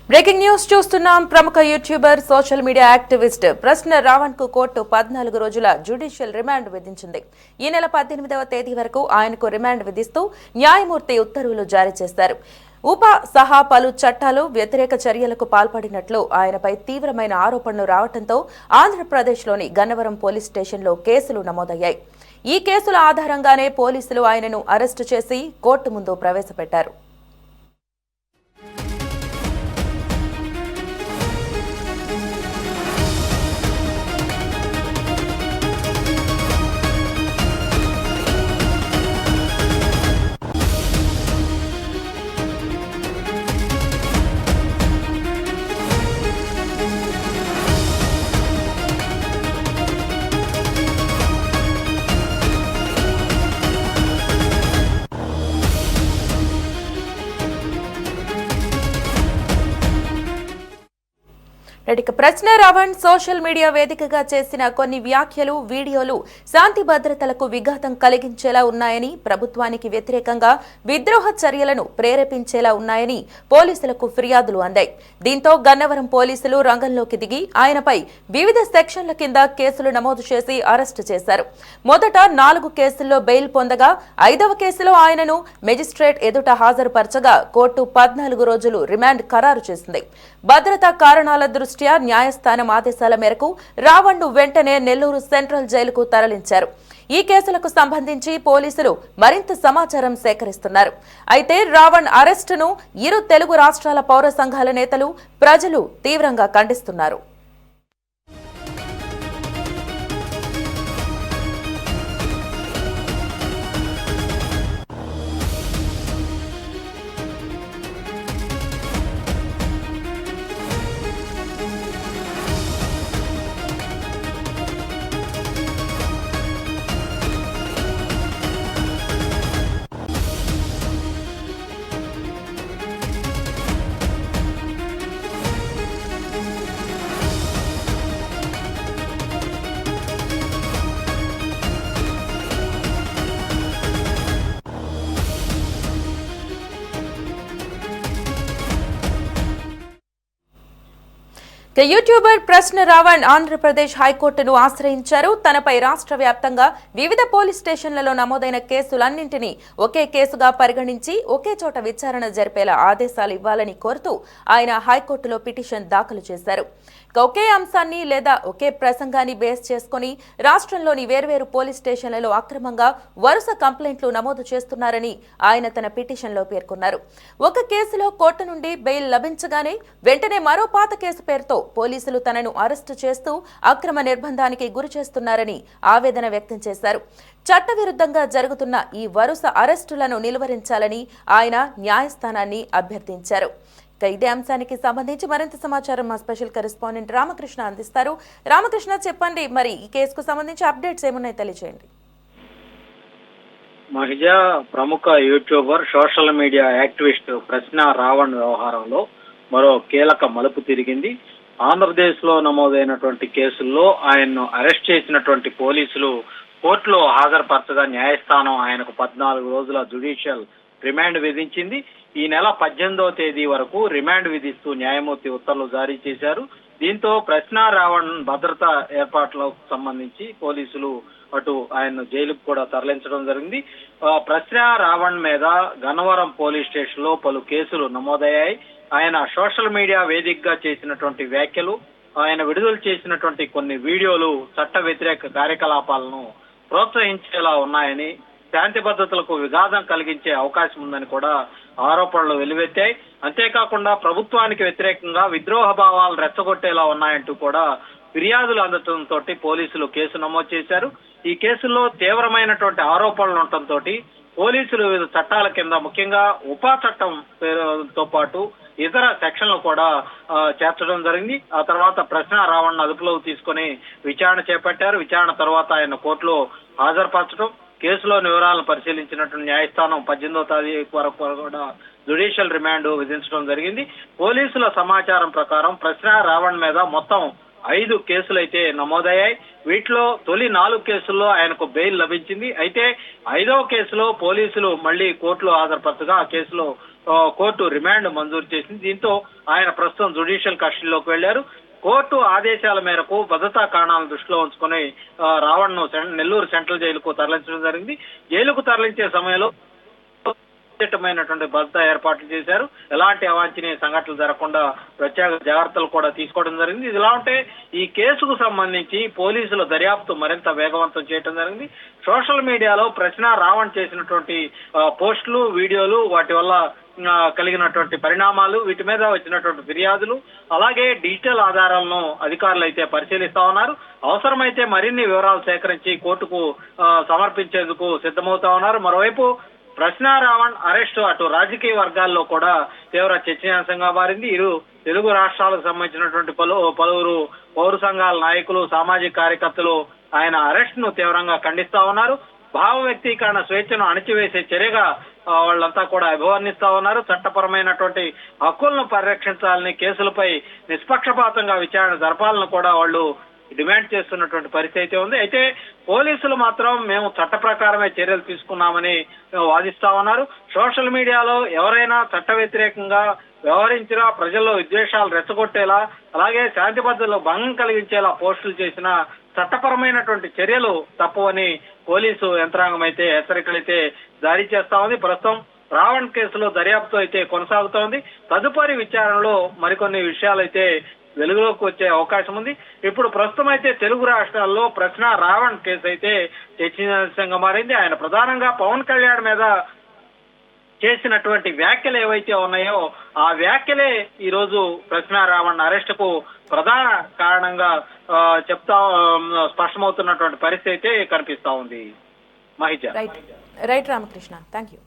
Breaking news చూస్తున్నాం. ప్రముఖ YouTuber social media activist ప్రశ్న రావణ్ కు కోర్టు 14 రోజుల జ్యుడిషియల్ రిమాండ్ విధించింది. ఈ నెల 18వ తేదీ వరకు ఆయనకు రిమాండ్ విధిస్తూ న్యాయమూర్తి ఉత్తర్వులు జారీ చేశారు. ఉప సహా పలు చట్టాలు వ్యతిరేక చర్యలకు పాల్పడినట్లు ఆయనపై తీవ్రమైన ఆరోపణలు రావడంతో ఆంధ్రప్రదేశ్లోని గన్నవరం పోలీస్ స్టేషన్లో కేసులు నమోదయ్యాయి. ఈ కేసుల ఆధారంగానే పోలీసులు ఆయనను అరెస్టు చేసి కోర్టు ముందు ప్రవేశపెట్టారు. ప్రశ్న రావణ్ సోషల్ మీడియా వేదికగా చేసిన కొన్ని వ్యాఖ్యలు, వీడియోలు శాంతి భద్రతలకు విఘాతం కలిగించేలా ఉన్నాయని, ప్రభుత్వానికి వ్యతిరేకంగా విద్రోహ చర్యలను ప్రేరేపించేలా ఉన్నాయని పోలీసులకు ఫిర్యాదులు అందాయి. దీంతో గన్నవరం పోలీసులు రంగంలోకి దిగి ఆయనపై వివిధ సెక్షన్ల కింద కేసులు నమోదు చేసి అరెస్టు చేశారు. మొదట 4 కేసుల్లో బెయిల్ పొందగా 5వ కేసులో ఆయనను మెజిస్ట్రేట్ ఎదుట హాజరుపరచగా కోర్టు 14 రోజులు రిమాండ్ ఖరారు చేసింది. భద్రతా కారణాల దృష్ట్యా న్యాయస్థానం ఆదేశాల మేరకు రావణ్ను వెంటనే నెల్లూరు సెంట్రల్ జైలుకు తరలించారు. ఈ కేసులకు సంబంధించి పోలీసులు మరింత సమాచారం సేకరిస్తున్నారు. అయితే రావణ్ అరెస్టును ఇరు తెలుగు రాష్ట్రాల పౌర సంఘాల నేతలు, ప్రజలు తీవ్రంగా ఖండిస్తున్నారు. యూట్యూబర్ ప్రశ్న రావణ్ ఆంధ్రప్రదేశ్ హైకోర్టును ఆశ్రయించారు. తనపై రాష్ట్ర వ్యాప్తంగా వివిధ పోలీస్ స్టేషన్లలో నమోదైన కేసులన్నింటినీ ఒకే కేసుగా పరిగణించి ఒకే చోట విచారణ జరిపేలా ఆదేశాలు ఇవ్వాలని కోరుతూ ఆయన హైకోర్టులో పిటిషన్ దాఖలు చేశారు. ఒకే అంశాన్ని లేదా ఒకే ప్రసంగాన్ని బేస్ చేసుకుని రాష్ట్రంలోని వేర్వేరు పోలీస్ స్టేషన్లలో అక్రమంగా వరుస కంప్లైంట్లు నమోదు చేస్తున్నారని ఆయన తన పిటిషన్లో పేర్కొన్నారు. ఒక కేసులో కోర్టు నుండి బెయిల్ లభించగానే వెంటనే మరో పాత కేసు పేరుతో పోలీసులు తనను అరెస్టు చేస్తూ అక్రమ నిర్బంధానికి గురి చేస్తున్నారని ఆవేదన వ్యక్తం చేశారు. చట్టవిరుద్ధంగా జరుగుతున్న ఈ వరుస అరెస్టులను నిలువరించాలని ఆయన న్యాయస్థానాన్ని అభ్యర్థించారు. ఇదే అంశానికి సంబంధించి మరింత సమాచారం మా స్పెషల్ కరెస్పాండెంట్ రామకృష్ణ అందిస్తారు. రామకృష్ణ, చెప్పండి, మరి ఈ కేసుకు సంబంధించి అప్డేట్స్ ఏమున్నాయి తెలియజేయండి. మహిళ ప్రముఖ యూట్యూబర్ సోషల్ మీడియా యాక్టివిస్ట్ ప్రశ్న రావణ్ వ్యవహారంలో మరో కీలక మలుపు తిరిగింది. ఆంధ్రప్రదేశ్ లో నమోదైనటువంటి కేసుల్లో ఆయన్ను అరెస్ట్ చేసినటువంటి పోలీసులు కోర్టులో హాజరుపరచగా న్యాయస్థానం ఆయనకు 14 రోజుల జ్యుడిషియల్ రిమాండ్ విధించింది. ఈ నెల 18వ తేదీ వరకు రిమాండ్ విధిస్తూ న్యాయమూర్తి ఉత్తర్వులు జారీ చేశారు. దీంతో ప్రశ్న రావణ్ భద్రతా ఏర్పాట్లకు సంబంధించి పోలీసులు అటు ఆయన్ను జైలుకు కూడా తరలించడం జరిగింది. ప్రశ్న రావణ్ మీద గన్నవరం పోలీస్ స్టేషన్ లో పలు కేసులు నమోదయ్యాయి. ఆయన సోషల్ మీడియా వేదికగా చేసినటువంటి వ్యాఖ్యలు, ఆయన విడుదల చేసినటువంటి కొన్ని వీడియోలు చట్ట వ్యతిరేక కార్యకలాపాలను ప్రోత్సహించేలా ఉన్నాయని, శాంతి భద్రతలకు విఘాతం కలిగించే అవకాశం ఉందని కూడా ఆరోపణలు వెల్లువెత్తాయి. అంతేకాకుండా ప్రభుత్వానికి వ్యతిరేకంగా విద్రోహ భావాలు రెచ్చగొట్టేలా ఉన్నాయంటూ కూడా ఫిర్యాదులు అందడంతో పోలీసులు కేసు నమోదు చేశారు. ఈ కేసుల్లో తీవ్రమైనటువంటి ఆరోపణలు ఉండటంతో పోలీసులు వివిధ చట్టాల కింద ముఖ్యంగా ఉపా చట్టం తో పాటు ఇతర సెక్షన్లు కూడా చేర్చడం జరిగింది. ఆ తర్వాత ప్రశ్న రావణ్ అదుపులోకి తీసుకుని విచారణ చేపట్టారు. విచారణ తర్వాత ఆయన కోర్టులో హాజరుపరచడం, కేసులో వివరాలను పరిశీలించినటువంటి న్యాయస్థానం 18వ తారీఖు వరకు కూడా జ్యుడిషియల్ రిమాండ్ విధించడం జరిగింది. పోలీసుల సమాచారం ప్రకారం ప్రశ్న రావణ్ మీద మొత్తం 5 కేసులైతే నమోదయ్యాయి. వీటిలో తొలి 4 కేసుల్లో ఆయనకు బెయిల్ లభించింది. అయితే 5వ కేసులో పోలీసులు మళ్లీ కోర్టులో హాజరుపరచగా ఆ కేసులో కోర్టు రిమాండ్ మంజూరు చేసింది. దీంతో ఆయన ప్రస్తుతం జ్యుడిషియల్ కస్టడీలోకి వెళ్లారు. కోర్టు ఆదేశాల మేరకు భద్రతా కారణాలను దృష్టిలో ఉంచుకుని రావణ్ ను నెల్లూరు సెంట్రల్ జైలుకు తరలించడం జరిగింది. జైలుకు తరలించే సమయంలో భద్రతా ఏర్పాట్లు చేశారు. ఎలాంటి అవాంఛనీయ సంఘటనలు జరగకుండా ప్రత్యేక జాగ్రత్తలు కూడా తీసుకోవడం జరిగింది. ఇదిలా ఉంటే ఈ కేసుకు సంబంధించి పోలీసుల దర్యాప్తు మరింత వేగవంతం చేయడం జరిగింది. సోషల్ మీడియాలో ప్రశ్న రావణ్ చేసినటువంటి పోస్టులు, వీడియోలు, వాటి వల్ల కలిగినటువంటి పరిణామాలు, వీటి మీద వచ్చినటువంటి ఫిర్యాదులు, అలాగే డిజిటల్ ఆధారాలను అధికారులు అయితే పరిశీలిస్తా ఉన్నారు. అవసరమైతే మరిన్ని వివరాలు సేకరించి కోర్టుకు సమర్పించేందుకు సిద్ధమవుతా ఉన్నారు. మరోవైపు ప్రశ్న రావణ్ అరెస్టు అటు రాజకీయ వర్గాల్లో కూడా తీవ్ర చర్చనీయాంశంగా మారింది. ఇరు తెలుగు రాష్ట్రాలకు సంబంధించినటువంటి పలువురు పౌర సంఘాల నాయకులు, సామాజిక కార్యకర్తలు ఆయన అరెస్ట్ ను తీవ్రంగా ఖండిస్తా ఉన్నారు. భావ వ్యక్తీకరణ స్వేచ్ఛను అణచివేసే చర్యగా వాళ్ళంతా కూడా అభివర్ణిస్తా ఉన్నారు. చట్టపరమైనటువంటి హక్కులను పరిరక్షించాలని, కేసులపై నిష్పక్షపాతంగా విచారణ జరపాలని కూడా వాళ్ళు డిమాండ్ చేస్తున్నటువంటి పరిస్థితి అయితే ఉంది. అయితే పోలీసులు మాత్రం మేము చట్ట ప్రకారమే చర్యలు తీసుకున్నామని వాదిస్తా ఉన్నారు. సోషల్ మీడియాలో ఎవరైనా చట్ట వ్యతిరేకంగా వ్యవహరించినా, ప్రజల్లో విద్వేషాలు రెచ్చగొట్టేలా, అలాగే శాంతి భద్రతలకు భంగం కలిగించేలా పోస్టులు చేసిన చట్టపరమైనటువంటి చర్యలు తప్పవని పోలీసు యంత్రాంగం అయితే హెచ్చరికలైతే జారీ చేస్తా ఉంది. ప్రస్తుతం రావణ్ కేసులో దర్యాప్తు అయితే కొనసాగుతోంది. తదుపరి విచారణలో మరికొన్ని విషయాలైతే వెలుగులోకి వచ్చే అవకాశం ఉంది. ఇప్పుడు ప్రస్తుతం అయితే తెలుగు రాష్ట్రాల్లో ప్రశ్న రావణ్ కేసు అయితే చర్చనీయాంశంగా మారింది. ఆయన ప్రధానంగా పవన్ కళ్యాణ్ మీద చేసినటువంటి వ్యాఖ్యలు ఏవైతే ఉన్నాయో ఆ వ్యాఖ్యలే ఈ రోజు ప్రశ్న రావణ్ అరెస్ట్ కు ప్రధాన కారణంగా స్పష్టమవుతున్నటువంటి పరిస్థితి అయితే కనిపిస్తా ఉంది. Mahija. Right Ramakrishna, thank you.